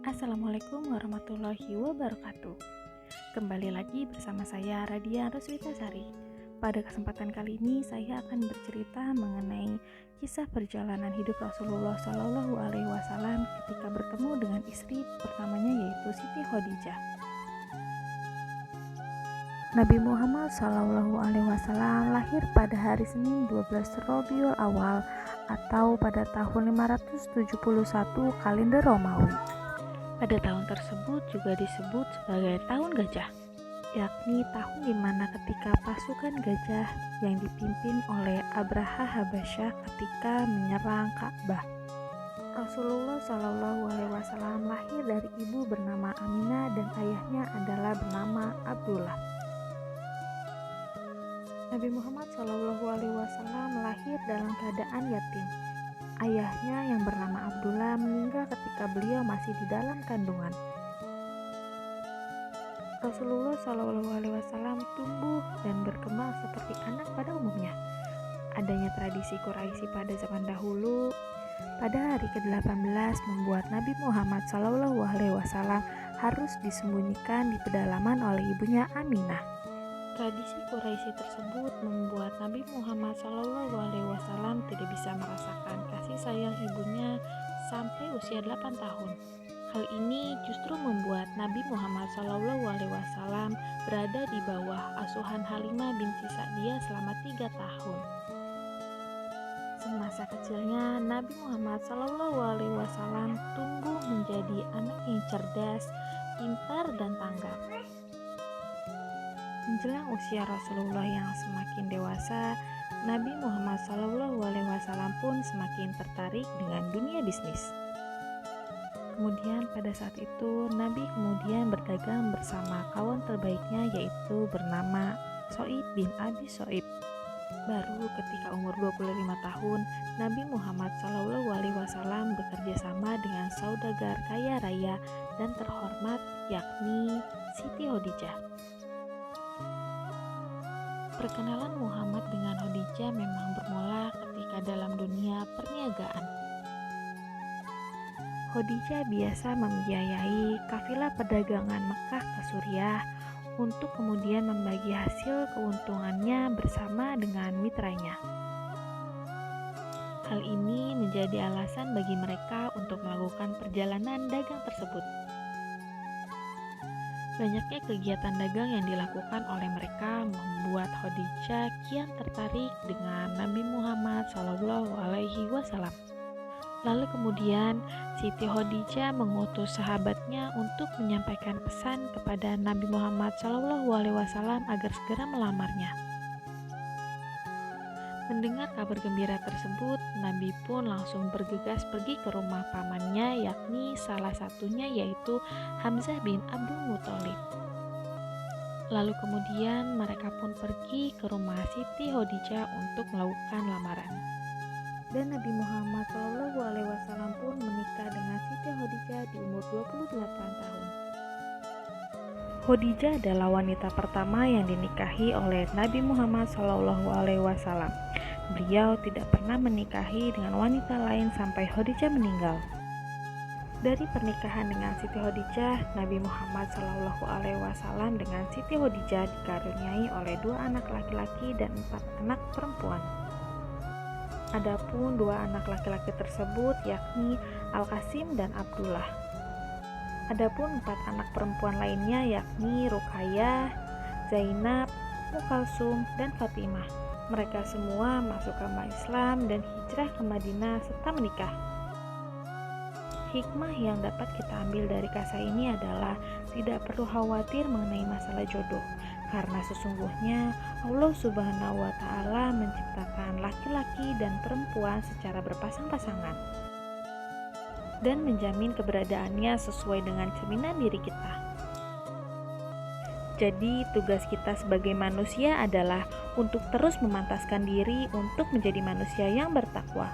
Assalamualaikum warahmatullahi wabarakatuh. Kembali lagi bersama saya Radian Roswitasari. Pada kesempatan kali ini saya akan bercerita mengenai kisah perjalanan hidup Rasulullah Shallallahu Alaihi Wasallam ketika bertemu dengan istri pertamanya yaitu Siti Khadijah. Nabi Muhammad Shallallahu Alaihi Wasallam lahir pada hari Senin 12 Rabiul Awal atau pada tahun 571 kalender Romawi. Pada tahun tersebut juga disebut sebagai tahun gajah, yakni tahun di mana ketika pasukan gajah yang dipimpin oleh Abraha Habasyah ketika menyerang Ka'bah. Rasulullah Shallallahu Alaihi Wasallam lahir dari ibu bernama Aminah dan ayahnya adalah bernama Abdullah. Nabi Muhammad Shallallahu Alaihi Wasallam lahir dalam keadaan yatim. Ayahnya yang bernama Abdullah meninggal ketika beliau masih di dalam kandungan. Rasulullah Shallallahu Alaihi Wasallam tumbuh dan berkembang seperti anak pada umumnya. Adanya tradisi Quraisy pada zaman dahulu, pada hari ke-18 membuat Nabi Muhammad Shallallahu Alaihi Wasallam harus disembunyikan di pedalaman oleh ibunya Aminah. Tradisi Quraisy tersebut membuat Nabi Muhammad Shallallahu Alaihi Wasallam tidak bisa merasakan kasih sayang ibunya sampai usia 8 tahun. Hal ini justru membuat Nabi Muhammad Shallallahu Alaihi Wasallam berada di bawah asuhan Halimah binti Sa'diyah selama 3 tahun. Semasa kecilnya, Nabi Muhammad Shallallahu Alaihi Wasallam tumbuh menjadi anak yang cerdas, pintar, dan tanggap. Menjelang usia Rasulullah yang semakin dewasa, Nabi Muhammad SAW pun semakin tertarik dengan dunia bisnis. Kemudian pada saat itu, Nabi kemudian berdagang bersama kawan terbaiknya yaitu bernama So'ib bin Abi So'ib. Baru ketika umur 25 tahun, Nabi Muhammad SAW bekerja sama dengan saudagar kaya raya dan terhormat yakni Siti Khadijah. Perkenalan Muhammad dengan Khadijah memang bermula ketika dalam dunia perniagaan. Khadijah biasa membiayai kafilah perdagangan Mekah ke Suriah untuk kemudian membagi hasil keuntungannya bersama dengan mitranya. Hal ini menjadi alasan bagi mereka untuk melakukan perjalanan dagang tersebut. Banyaknya kegiatan dagang yang dilakukan oleh mereka membuat Khadijah kian tertarik dengan Nabi Muhammad Shallallahu Alaihi Wasallam. Lalu kemudian Siti Khadijah mengutus sahabatnya untuk menyampaikan pesan kepada Nabi Muhammad Shallallahu Alaihi Wasallam agar segera melamarnya. Mendengar kabar gembira tersebut, Nabi pun langsung bergegas pergi ke rumah pamannya, yakni salah satunya yaitu Hamzah bin Abdul Muthalib. Lalu kemudian mereka pun pergi ke rumah Siti Khadijah untuk melakukan lamaran. Dan Nabi Muhammad SAW pun menikah dengan Siti Khadijah di umur 28 tahun. Khadijah adalah wanita pertama yang dinikahi oleh Nabi Muhammad SAW. Beliau tidak pernah menikahi dengan wanita lain sampai Khadijah meninggal. Dari pernikahan dengan Siti Khadijah, Nabi Muhammad SAW dengan Siti Khadijah dikaruniai oleh 2 anak laki-laki dan 4 anak perempuan. Adapun 2 anak laki-laki tersebut yakni Al-Qasim dan Abdullah. Adapun 4 anak perempuan lainnya yakni Ruqayyah, Zainab, Kalsum, dan Fatimah. Mereka semua masuk agama Islam dan hijrah ke Madinah serta menikah. Hikmah yang dapat kita ambil dari kisah ini adalah tidak perlu khawatir mengenai masalah jodoh, karena sesungguhnya Allah Subhanahu wa Ta'ala menciptakan laki-laki dan perempuan secara berpasang-pasangan dan menjamin keberadaannya sesuai dengan cerminan diri kita. Jadi tugas kita sebagai manusia adalah untuk terus memantaskan diri untuk menjadi manusia yang bertakwa.